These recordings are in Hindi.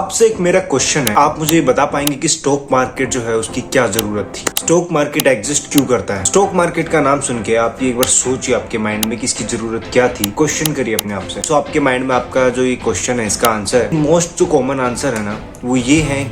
आपसे एक मेरा क्वेश्चन है, आप मुझे बता पाएंगे कि स्टॉक मार्केट जो है उसकी क्या जरूरत थी? स्टॉक मार्केट एग्जिस्ट क्यों करता है? स्टॉक मार्केट का नाम सुन के आप ये एक बार सोचिए आपके माइंड में कि इसकी जरूरत क्या थी। क्वेश्चन करिए अपने आप से। तो आपके माइंड में आपका जो ये क्वेश्चन है इसका आंसर है, मोस्ट जो कॉमन आंसर है ना वो ये है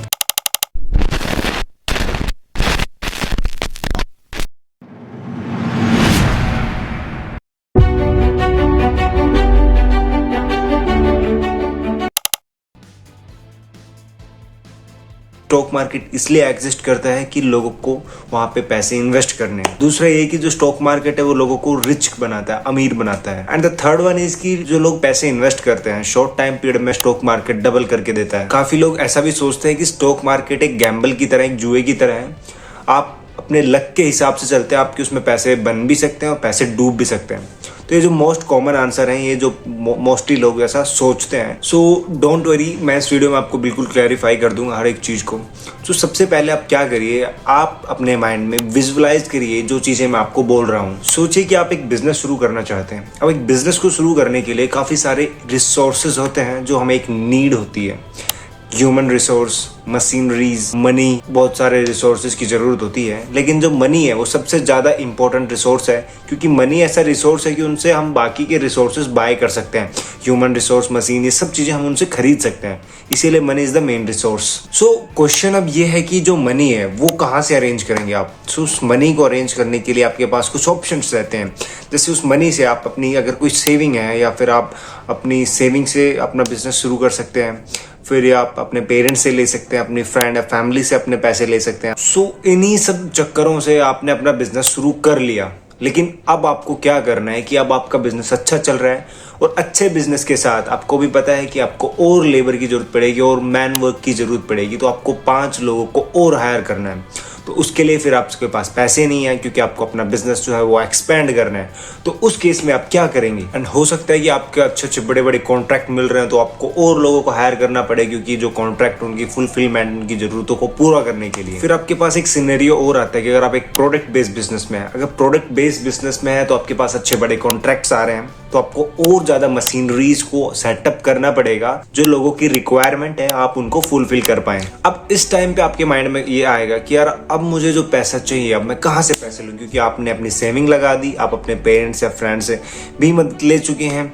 स्टॉक मार्केट इसलिए एग्जिस्ट करता है कि लोगों को वहां पे पैसे इन्वेस्ट करने हैं। दूसरा ये कि जो स्टॉक मार्केट है वो लोगों को रिच बनाता है, अमीर बनाता है। And the third one is कि जो लोग पैसे इन्वेस्ट करते हैं शॉर्ट टाइम पीरियड में स्टॉक मार्केट डबल करके देता है। काफी लोग ऐसा भी सोचते हैं कि स्टॉक मार्केट एक गैम्बल की तरह, एक जुए की तरह है। आप अपने लक के हिसाब से चलते हैं, आपके उसमें पैसे बन भी सकते हैं और पैसे डूब भी सकते हैं। तो ये जो मोस्ट कॉमन आंसर है, ये जो मोस्टली लोग ऐसा सोचते हैं। सो डोंट वरी, मैं इस वीडियो में आपको बिल्कुल क्लैरिफाई कर दूंगा हर एक चीज को। तो सबसे पहले आप क्या करिए, आप अपने माइंड में विजुअलाइज करिए जो चीजें मैं आपको बोल रहा हूँ। सोचिए कि आप एक बिजनेस शुरू करना चाहते हैं। अब एक बिजनेस को शुरू करने के लिए काफी सारे रिसोर्सेज होते हैं जो हमें एक नीड होती है। ह्यूमन रिसोर्स, मशीनरीज, मनी, बहुत सारे रिसोर्सेज की जरूरत होती है। लेकिन जो मनी है वो सबसे ज्यादा इंपॉर्टेंट रिसोर्स है, क्योंकि मनी ऐसा रिसोर्स है कि उनसे हम बाकी के रिसोर्सेज बाय कर सकते हैं। ह्यूमन रिसोर्स, मशीन, ये सब चीजें हम उनसे खरीद सकते हैं। इसीलिए money is the main resource. So question अब ये है कि जो मनी है वो कहाँ से अरेंज करेंगे आप? सो उस मनी को अरेंज करने के लिए आपके पास कुछ ऑप्शंस रहते हैं। जैसे उस मनी से आप अपनी अगर कोई सेविंग है या फिर आप अपनी सेविंग से अपना बिजनेस शुरू कर सकते हैं। फिर आप अपने पेरेंट्स से ले सकते हैं, अपनी फ्रेंड या फैमिली से अपने पैसे ले सकते हैं। सो इन्हीं सब चक्करों से आपने अपना बिजनेस शुरू कर लिया। लेकिन अब आपको क्या करना है कि अब आपका बिजनेस अच्छा चल रहा है और अच्छे बिजनेस के साथ आपको भी पता है कि आपको और लेबर की जरूरत पड़ेगी और मैन वर्क की जरूरत पड़ेगी। तो आपको 5 लोगों को और हायर करना है। तो उसके लिए फिर आपके पास पैसे नहीं है, क्योंकि आपको अपना बिजनेस जो है वो एक्सपेंड करना है। तो उस केस में आप क्या करेंगे? एंड हो सकता है कि आपके अच्छे अच्छे बड़े बड़े कॉन्ट्रैक्ट मिल रहे हैं, तो आपको और लोगों को हायर करना पड़े, क्योंकि जो कॉन्ट्रैक्ट उनकी फुलफिलमेंट, उनकी जरूरतों को पूरा करने के लिए। फिर आपके पास एक सिनेरियो और आता है कि अगर आप एक प्रोडक्ट बेस्ड बिजनेस में है, अगर प्रोडक्ट बेस्ड बिजनेस में है तो आपके पास अच्छे बड़े कॉन्ट्रैक्ट्स आ रहे हैं, तो आपको और ज्यादा मशीनरीज को सेटअप करना पड़ेगा। जो लोगों की रिक्वायरमेंट है आप उनको फुलफिल कर पाए। अब इस टाइम पे आपके माइंड में ये आएगा कि यार अब मुझे जो पैसा चाहिए, अब मैं कहाँ से पैसे लूं? क्योंकि आपने अपनी सेविंग लगा दी, आप अपने पेरेंट्स या फ्रेंड से भी मदद ले चुके हैं।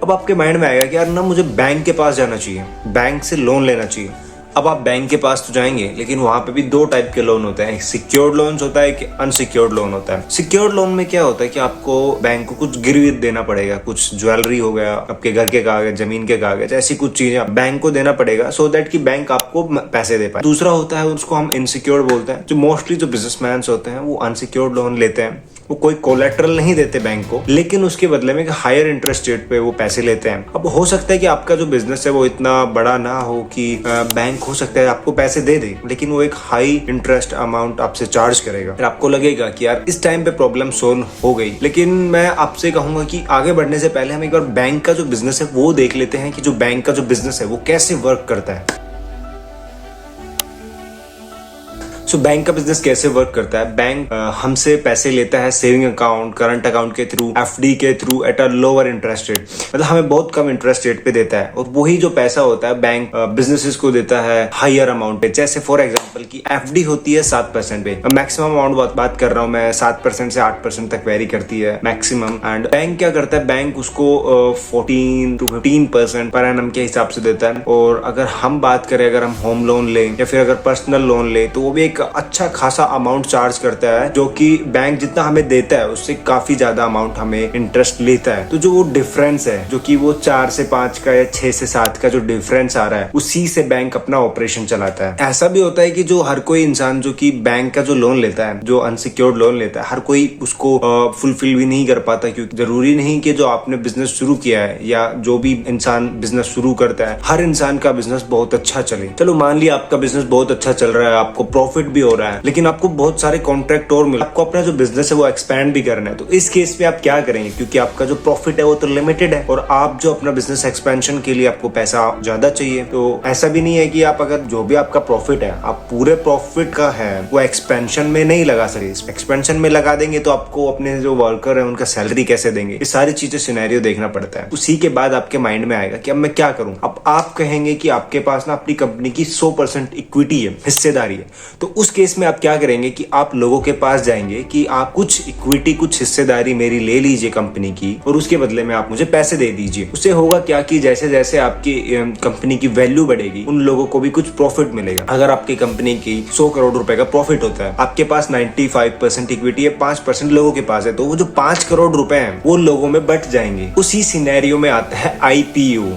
अब आपके माइंड में आएगा कि यार ना मुझे बैंक के पास जाना चाहिए, बैंक से लोन लेना चाहिए। अब आप बैंक के पास तो जाएंगे, लेकिन वहां पे भी 2 टाइप के लोन होते हैं। एक सिक्योर्ड लोन होता है, एक अनसिक्योर्ड लोन होता है। सिक्योर्ड लोन में क्या होता है कि आपको बैंक को कुछ गिरवी देना पड़ेगा, कुछ ज्वेलरी हो गया, आपके घर के कागज, जमीन के कागज, ऐसी कुछ चीजें बैंक को देना पड़ेगा, सो दैट कि बैंक आपको पैसे दे पाए। दूसरा होता है, उसको हम इनसिक्योर्ड बोलते हैं। जो मोस्टली जो बिजनेसमैन होते हैं वो अनसिक्योर्ड लोन लेते हैं। वो कोई कोलेटरल नहीं देते बैंक को, लेकिन उसके बदले में हायर इंटरेस्ट रेट पे वो पैसे लेते हैं। अब हो सकता है कि आपका जो बिजनेस है वो इतना बड़ा ना हो कि बैंक हो सकता है आपको पैसे दे दे, लेकिन वो एक हाई इंटरेस्ट अमाउंट आपसे चार्ज करेगा। फिर आपको लगेगा कि यार इस टाइम पे प्रॉब्लम सोल्व हो गई। लेकिन मैं आपसे कहूंगा कि आगे बढ़ने से पहले हम एक बार बैंक का जो बिजनेस है वो देख लेते हैं कि जो बैंक का जो बिजनेस है वो कैसे वर्क करता है। सो बैंक का बिजनेस कैसे वर्क करता है? बैंक हमसे पैसे लेता है सेविंग अकाउंट, करंट अकाउंट के थ्रू, एफडी के through at a lower interest rate. मतलब हमें बहुत कम इंटरेस्ट रेट पे देता है, और वही जो पैसा होता है बैंक बिजनेसेस को देता है हायर अमाउंट पे। जैसे फॉर एग्जांपल की एफडी होती है 7% पे, मैक्सिमम अमाउंट बात कर रहा हूँ मैं, 7% से 8% तक वेरी करती है मैक्सिमम। एंड बैंक क्या करता है, बैंक उसको 14 to 15% पर एनम के हिसाब से देता है। और अगर हम बात करें, अगर हम होम लोन लें या फिर अगर पर्सनल लोन ले, तो वो भी एक अच्छा खासा अमाउंट चार्ज करता है, जो कि बैंक जितना हमें देता है उससे काफी ज्यादा अमाउंट हमें इंटरेस्ट लेता है। तो जो वो डिफरेंस है, जो कि वो 4 से 5 का या 6 से 7 का जो डिफरेंस आ रहा है, उसी से बैंक अपना ऑपरेशन चलाता है। ऐसा भी होता है कि जो हर कोई इंसान जो कि बैंक का जो लोन लेता है, जो अनसिक्योर्ड लोन लेता है, हर कोई उसको फुलफिल भी नहीं कर पाता, क्योंकि जरूरी नहीं कि जो आपने बिजनेस शुरू किया है या जो भी इंसान बिजनेस शुरू करता है, हर इंसान का बिजनेस बहुत अच्छा चले। चलो मान लिया आपका बिजनेस बहुत अच्छा चल रहा है, आपको प्रॉफिट भी हो रहा है, लेकिन आपको बहुत सारे कॉन्ट्रैक्ट और मिले, आपको अपना जो बिजनेस है वो एक्सपैंड भी करना है। तो इस केस में आप क्या करेंगे, क्योंकि आपका जो प्रॉफिट है वो तो लिमिटेड है और आप जो अपना बिजनेस एक्सपेंशन के लिए आपको पैसा ज्यादा चाहिए। तो ऐसा भी नहीं है कि आप अगर जो भी आपका प्रॉफिट है आप पूरे प्रॉफिट का है वो एक्सपेंशन में नहीं लगा सके। एक्सपेंशन में लगा देंगे तो आपको अपने जो वर्कर है उनका सैलरी कैसे देंगे, ये सारी चीजें सिनेरियो देखना पड़ता है। उसी के बाद आपके माइंड में आएगा कि अब मैं क्या करूं। अब आप कहेंगे कि आपके पास ना अपनी कंपनी की 100% इक्विटी है, हिस्सेदारी है, तो उस केस में आप क्या करेंगे कि आप लोगों के पास जाएंगे कि आप कुछ इक्विटी कुछ हिस्सेदारी मेरी ले लीजिए कंपनी की और उसके बदले में आप मुझे पैसे दे दीजिए। उससे होगा क्या कि जैसे जैसे आपकी कंपनी की वैल्यू बढ़ेगी उन लोगों को भी कुछ प्रॉफिट मिलेगा। अगर आपकी कंपनी की 100 करोड़ रुपए का प्रॉफिट होता है, आपके पास 95% इक्विटी है, 5% लोगों के पास है, तो वो जो 5 करोड़ रुपए हैं वो लोगों में बट जाएंगे। उसी सिनेरियो में आता है आईपीओ,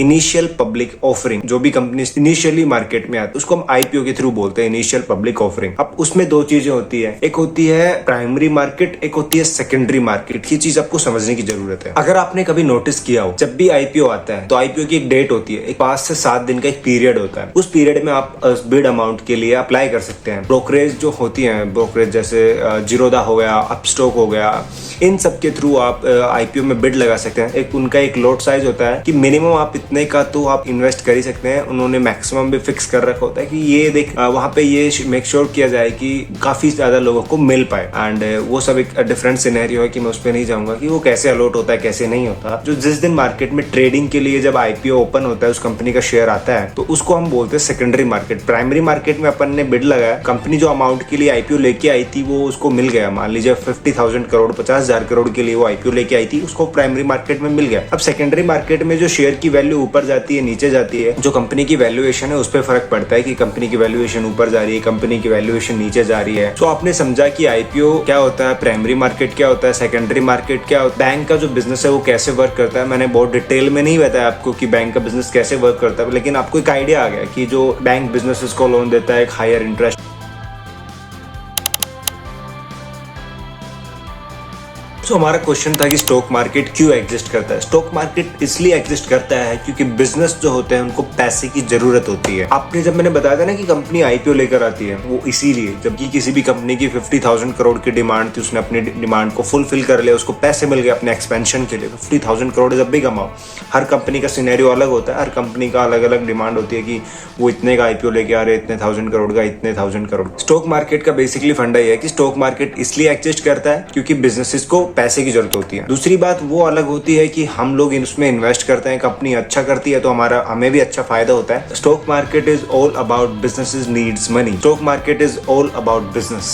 इनिशियल पब्लिक ऑफरिंग। जो भी कंपनी इनिशियली मार्केट में आती है उसको हम आईपीओ के थ्रू बोलते हैं, इनिशियल पब्लिक ऑफरिंग। अब उसमें दो चीजें होती है, एक होती है प्राइमरी मार्केट, एक होती है सेकेंडरी मार्केट। ये चीज आपको समझने की जरूरत है। अगर आपने कभी नोटिस किया हो, जब भी आईपीओ आता है तो आईपीओ की एक डेट होती है, एक 5 से 7 दिन का एक पीरियड होता है। उस पीरियड में आप बिड अमाउंट के लिए अप्लाई कर सकते हैं। ब्रोकरेज जो होती है, ब्रोकरेज जैसे जीरोधा हो गया, अपस्टॉक हो गया, इन सब के थ्रू आप आईपीओ में बिड लगा सकते हैं। एक उनका एक लॉट साइज होता है कि मिनिमम आप इतने का तो आप इन्वेस्ट कर ही सकते हैं। उन्होंने मैक्सिमम भी फिक्स कर रखा होता है कि ये देख वहां पे ये मेक श्योर किया जाए कि काफी ज्यादा लोगों को मिल पाए। एंड वो सब एक डिफरेंट सिनेरियो है कि मैं उस पर नहीं जाऊंगा कि वो कैसे अलॉट होता है कैसे नहीं होता। जो जिस दिन मार्केट में ट्रेडिंग के लिए जब आईपीओ ओपन होता है उस कंपनी का शेयर आता है तो उसको हम बोलते हैं सेकेंडरी मार्केट। प्राइमरी मार्केट में अपन ने बिड लगाया, कंपनी जो अमाउंट के लिए आईपीओ लेके आई थी वो उसको मिल गया। मान लीजिए 50,000 करोड़ 50,000 करोड़ के लिए वो आईपीओ लेके आई थी, उसको प्राइमरी मार्केट में मिल गया। अब सेकेंडरी मार्केट में जो शेयर की वैल्यू ऊपर जाती है नीचे जाती है, जो कंपनी की वैल्यूएशन है उस पर फर्क पड़ता है कि कंपनी की वैल्यूएशन ऊपर जा रही है, कंपनी की वैल्यूएशन नीचे जा रही है। तो आपने समझा कि आईपीओ क्या होता है, प्राइमरी मार्केट क्या होता है, सेकेंडरी मार्केट क्या होता है, बैंक का जो बिजनेस है वो कैसे वर्क करता है। मैंने बहुत डिटेल में नहीं बताया आपको कि बैंक का बिजनेस कैसे वर्क करता है, लेकिन आपको एक आइडिया आ गया कि जो बैंक बिजनेसेस को लोन देता है एक हायर इंटरेस्ट। तो हमारा क्वेश्चन था कि स्टॉक मार्केट क्यों एग्जिस्ट करता है। स्टॉक मार्केट इसलिए एग्जिस्ट करता है क्योंकि बिजनेस जो होते हैं उनको पैसे की जरूरत होती है। आपने जब मैंने बताया था ना कि कंपनी आईपीओ लेकर आती है, वो इसीलिए जबकि किसी भी कंपनी की 50,000 करोड़ की डिमांड थी, उसने अपनी डिमांड को फुलफिल कर लिया, उसको पैसे मिल गए अपने एक्सपेंशन के लिए। 50,000 करोड़ जब भी कमाओ, हर कंपनी का सिनेरियो अलग होता है, हर कंपनी का अलग अलग डिमांड होती है कि वो इतने का आईपीओ लेके आ रहे, इतने 1000 करोड़ का, इतने 1000 करोड़। स्टॉक मार्केट का बेसिकली फंडा ये है कि स्टॉक मार्केट इसलिए एग्जिस्ट करता है क्योंकि बिजनेसेस को पैसे की जरूरत होती है। दूसरी बात वो अलग होती है कि हम लोग इसमें इन्वेस्ट करते हैं, कंपनी अच्छा करती है तो हमें भी अच्छा फायदा होता है। Stock market is all about businesses needs money. Stock market is all about business.